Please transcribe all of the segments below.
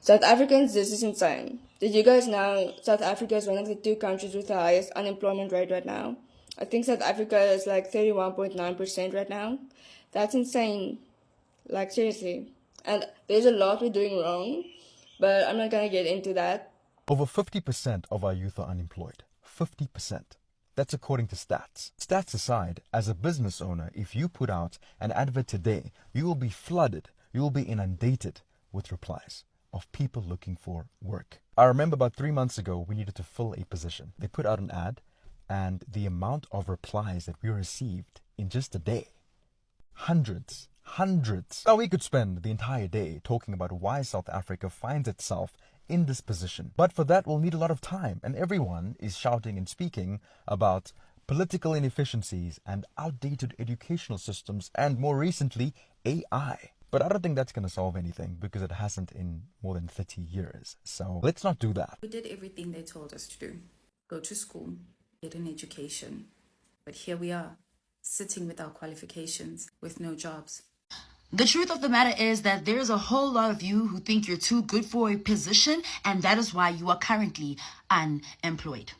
South Africans, this is insane. Did you guys know South Africa is one of the two countries with the highest unemployment rate right now? I think South Africa is like 31.9% right now. That's insane. Like, seriously. And there's a lot we're doing wrong, but I'm not gonna get into that. Over 50% of our youth are unemployed. 50%. That's according to stats. Stats aside, as a business owner, if you put out an advert today, you will be flooded, you will be inundated with replies of people looking for work. I remember about 3 months ago, we needed to fill a position. They put out an ad, and the amount of replies that we received in just a day, hundreds. Now we could spend the entire day talking about why South Africa finds itself in this position. But for that, we'll need a lot of time. And everyone is shouting and speaking about political inefficiencies and outdated educational systems and, more recently, AI. But I don't think that's going to solve anything because it hasn't in more than 30 years. So let's not do that. We did everything they told us to do. Go to school, get an education. But here we are, sitting with our qualifications with no jobs. The truth of the matter is that there's a whole lot of you who think you're too good for a position, and that is why you are currently unemployed.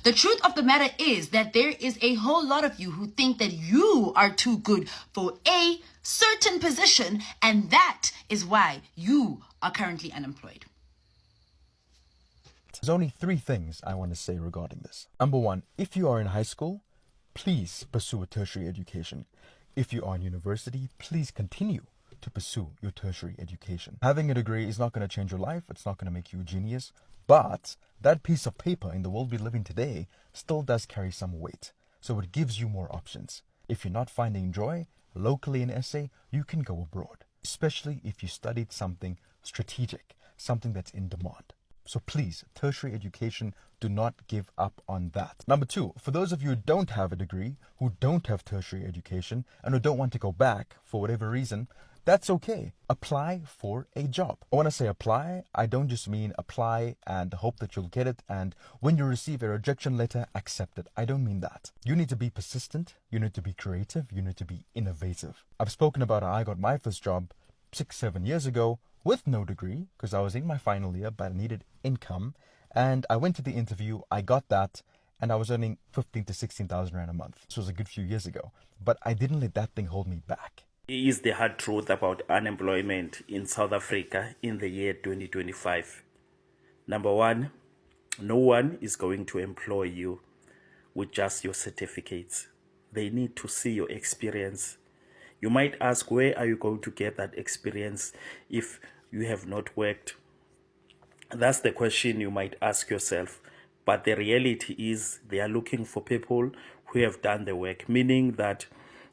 The truth of the matter is that there is a whole lot of you who think that you are too good for a certain position, and that is why you are currently unemployed. There's only 3 things I want to say regarding this. Number 1, if you are in high school, please pursue a tertiary education. If you are in university, please continue to pursue your tertiary education. Having a degree is not going to change your life. It's not going to make you a genius. But that piece of paper in the world we live in today still does carry some weight. So it gives you more options. If you're not finding joy locally in SA, you can go abroad, especially if you studied something strategic, something that's in demand. So please, tertiary education, do not give up on that. Number 2, for those of you who don't have a degree, who don't have tertiary education, and who don't want to go back for whatever reason, that's okay. Apply for a job. I want to say apply. I don't just mean apply and hope that you'll get it, and when you receive a rejection letter, accept it. I don't mean that. You need to be persistent. You need to be creative. You need to be innovative. I've spoken about how I got my first job 6-7 years ago with no degree because I was in my final year, but I needed income. And I went to the interview, I got that, and I was earning 15 to 16,000 rand a month. This was a good few years ago, but I didn't let that thing hold me back. Is the hard truth about unemployment in South Africa in the year 2025. Number 1, no one is going to employ you with just your certificates. They need to see your experience. You might ask, where are you going to get that experience if you have not worked? That's the question you might ask yourself. But the reality is they are looking for people who have done the work, meaning that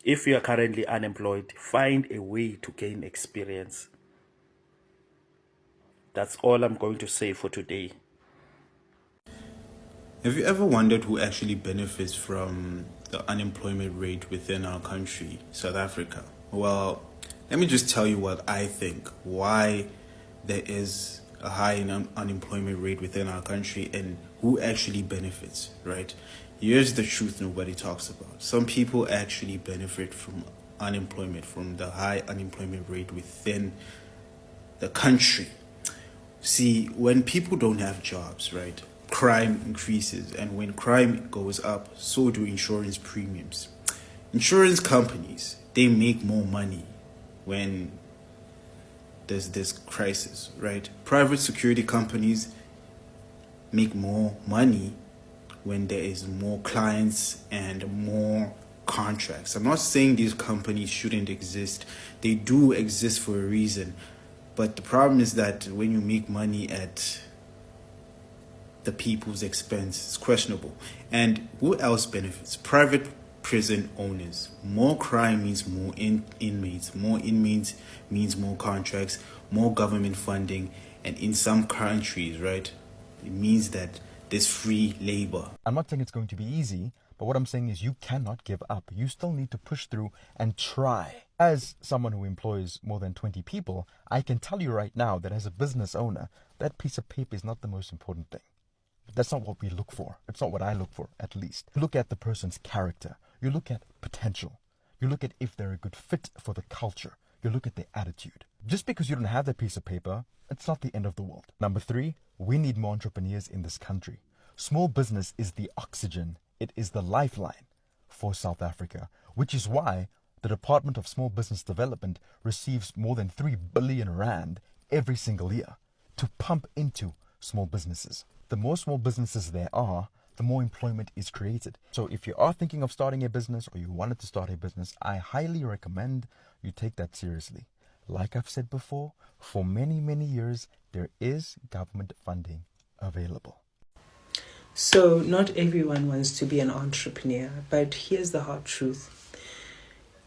if you are currently unemployed, find a way to gain experience. That's all I'm going to say for today. Have you ever wondered who actually benefits from the unemployment rate within our country, South Africa? Well, let me just tell you what I think, why there is a high unemployment rate within our country and who actually benefits, right? Here's the truth nobody talks about. Some people actually benefit from unemployment, from the high unemployment rate within the country. See, when people don't have jobs, right, crime increases, and when crime goes up, so do insurance premiums. Insurance companies, they make more money when there's this crisis, right? Private security companies make more money when there is more clients and more contracts. I'm not saying these companies shouldn't exist. They do exist for a reason. But the problem is that when you make money at the people's expense, it's questionable. And who else benefits? Private prison owners. More crime means more inmates. More inmates means more contracts, more government funding. And in some countries, right, it means that there's free labor. I'm not saying it's going to be easy, but what I'm saying is you cannot give up. You still need to push through and try. As someone who employs more than 20 people, I can tell you right now that as a business owner, that piece of paper is not the most important thing. That's not what we look for. It's not what I look for, at least. You look at the person's character. You look at potential. You look at if they're a good fit for the culture. you look at their attitude. Just because you don't have that piece of paper, it's not the end of the world. Number 3, we need more entrepreneurs in this country. Small business is the oxygen, it is the lifeline for South Africa, which is why the Department of Small Business Development receives more than 3 billion rand every single year to pump into small businesses. The more small businesses there are, the more employment is created. So if you are thinking of starting a business or you wanted to start a business, I highly recommend you take that seriously. Like I've said before, for many, many years, there is government funding available. So not everyone wants to be an entrepreneur, but here's the hard truth.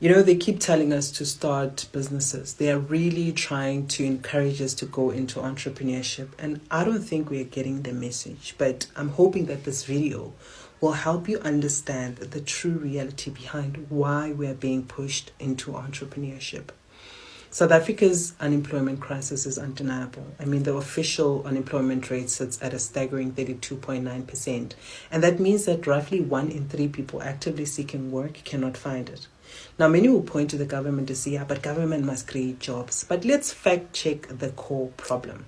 They keep telling us to start businesses. They are really trying to encourage us to go into entrepreneurship. And I don't think we're getting the message, but I'm hoping that this video will help you understand the true reality behind why we're being pushed into entrepreneurship. South Africa's unemployment crisis is undeniable. The official unemployment rate sits at a staggering 32.9%. And that means that roughly 1 in 3 people actively seeking work cannot find it. Now, many will point to the government to say, but government must create jobs. But let's fact check the core problem.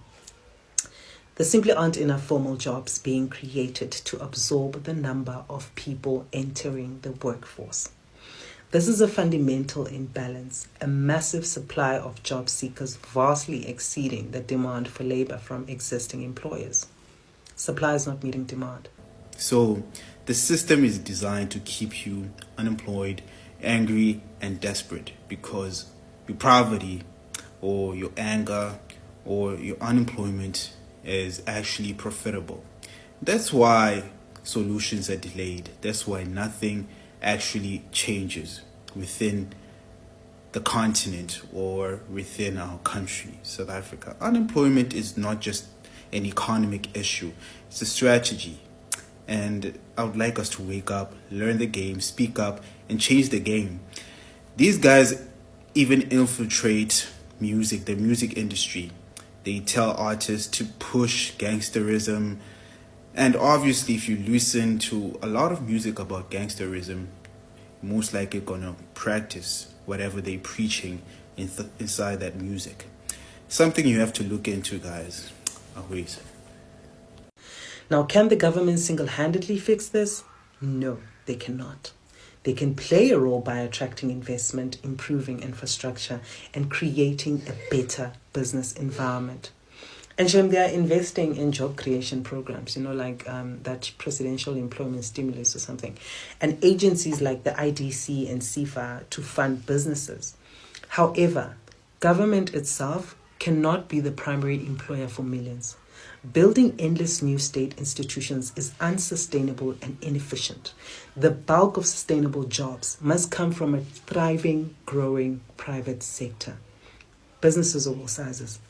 There simply aren't enough formal jobs being created to absorb the number of people entering the workforce. This is a fundamental imbalance, a massive supply of job seekers vastly exceeding the demand for labor from existing employers. Supply is not meeting demand. So the system is designed to keep you unemployed, angry, and desperate because your poverty or your anger or your unemployment is actually profitable. That's why solutions are delayed. That's why nothing actually changes within the continent or within our country, South Africa. Unemployment is not just an economic issue, it's a strategy. And I would like us to wake up, learn the game, speak up, and change the game. These guys even infiltrate music, the music industry. They tell artists to push gangsterism. And obviously, if you listen to a lot of music about gangsterism, most likely gonna practice whatever they're preaching inside that music. Something you have to look into, guys. Always. Now, can the government single-handedly fix this? No, they cannot. They can play a role by attracting investment, improving infrastructure, and creating a better business environment. And Shem, they are investing in job creation programs, like that presidential employment stimulus or something, and agencies like the IDC and CIFA to fund businesses. However, government itself cannot be the primary employer for millions. Building endless new state institutions is unsustainable and inefficient. The bulk of sustainable jobs must come from a thriving, growing private sector. Businesses of all sizes.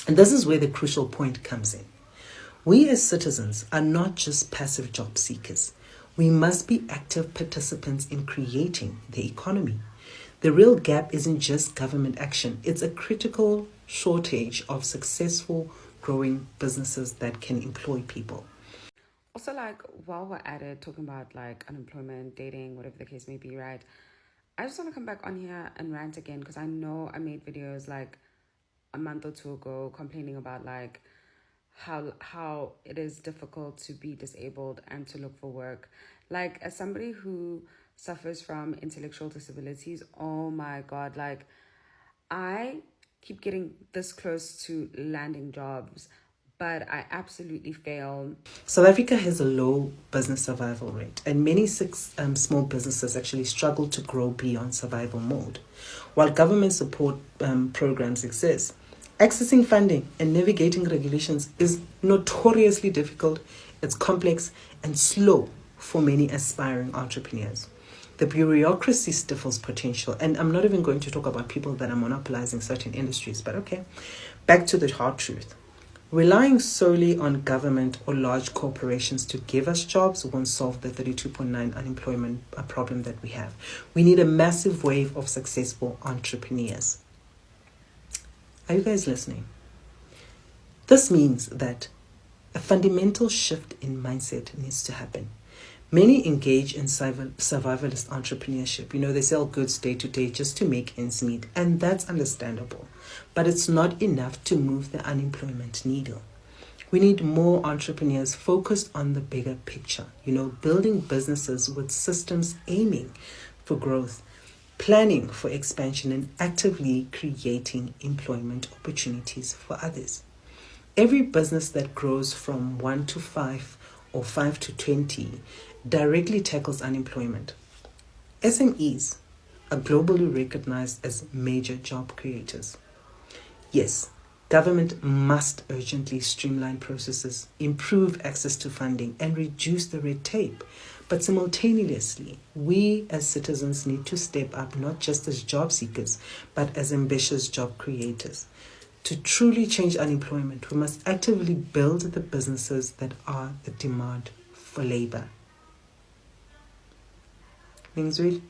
And this is where the crucial point comes in. We as citizens are not just passive job seekers. We must be active participants in creating the economy. The real gap isn't just government action. It's a critical shortage of successful growing businesses that can employ people. Also, while we're at it, talking about unemployment, dating, whatever the case may be, right? I just want to come back on here and rant again because I know I made videos a month or 2 ago complaining about how it is difficult to be disabled and to look for work. As somebody who suffers from intellectual disabilities, oh my God, I keep getting this close to landing jobs, but I absolutely fail. South Africa has a low business survival rate, and many small businesses actually struggle to grow beyond survival mode. While government support programs exist, accessing funding and navigating regulations is notoriously difficult, it's complex, and slow for many aspiring entrepreneurs. The bureaucracy stifles potential, and I'm not even going to talk about people that are monopolizing certain industries, but okay. Back to the hard truth. Relying solely on government or large corporations to give us jobs won't solve the 32.9 unemployment problem that we have. We need a massive wave of successful entrepreneurs. Are you guys listening? This means that a fundamental shift in mindset needs to happen. Many engage in survivalist entrepreneurship. They sell goods day to day just to make ends meet, and that's understandable. But it's not enough to move the unemployment needle. We need more entrepreneurs focused on the bigger picture, building businesses with systems aiming for growth, planning for expansion, and actively creating employment opportunities for others. Every business that grows from 1 to 5 or 5 to 20 directly tackles unemployment. SMEs are globally recognized as major job creators. Yes, government must urgently streamline processes, improve access to funding, and reduce the red tape. But simultaneously, we as citizens need to step up not just as job seekers, but as ambitious job creators. To truly change unemployment, we must actively build the businesses that are the demand for labor. Things real.